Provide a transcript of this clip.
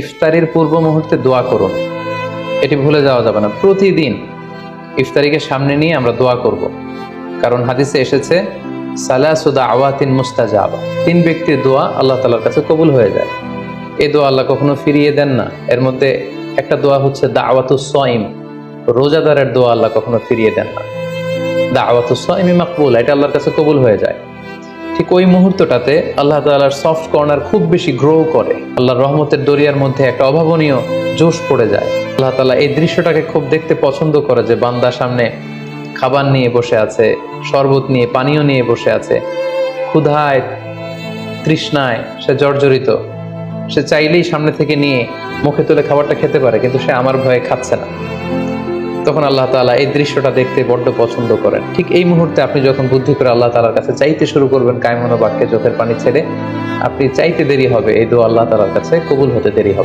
ইফতারির পূর্ব মুহূর্তে দোয়া করুন, এটি ভুলে যাওয়া যাবে না। প্রতিদিন ইফতারিকে সামনে নিয়ে আমরা দোয়া করব, কারণ হাদিসে এসেছে সালাসু দাওয়াতিন মুস্তাজাবা, 3 ব্যক্তির দোয়া আল্লাহ তাআলার কাছে কবুল হয়ে যায়। এই দোয়া আল্লাহ কখনো ফিরিয়ে দেন না। এর মধ্যে একটা দোয়া হচ্ছে দাওয়াতুস সাইম, রোজাদারের দোয়া আল্লাহ কখনো ফিরিয়ে দেন না। দাওয়াতুস সাইমি মাকবুল, এটা আল্লাহর কাছে কবুল হয়ে যায়। ঠিক ওই মুহূর্তটাতে আল্লাহ তাআলার সফট কর্নার খুব বেশি গ্রো করে, আল্লাহর রহমতের দরিয়ার মধ্যে একটা অভাবনীয় জোশ পড়ে যায়। আল্লাহ তাআলা এই দৃশ্যটাকে খুব দেখতে পছন্দ করে যে বান্দা সামনে খাবার নিয়ে বসে আছে, শরবত নিয়ে, পানীয় নিয়ে বসে আছে, ক্ষুধায় তৃষ্ণায় সে জর্জরিত, সে চাইলেই সামনে থেকে নিয়ে মুখে তুলে খাবারটা খেতে পারে, কিন্তু সে আমার ভয়ে খাচ্ছে না। তখন আল্লাহ তাআলা এই দৃশ্যটা দেখতে বড্ড পছন্দ করেন। ঠিক এই মুহূর্তে আপনি যখন বুদ্ধি করে আল্লাহ তাআলার কাছে চাইতে শুরু করবেন, কায়মনো বাক্যে চোখের পানি ছেড়ে, আপনি চাইতে দেরি হবে, এই দোয়া আল্লাহ তাআলার কাছে কবুল হতে দেরি হবে।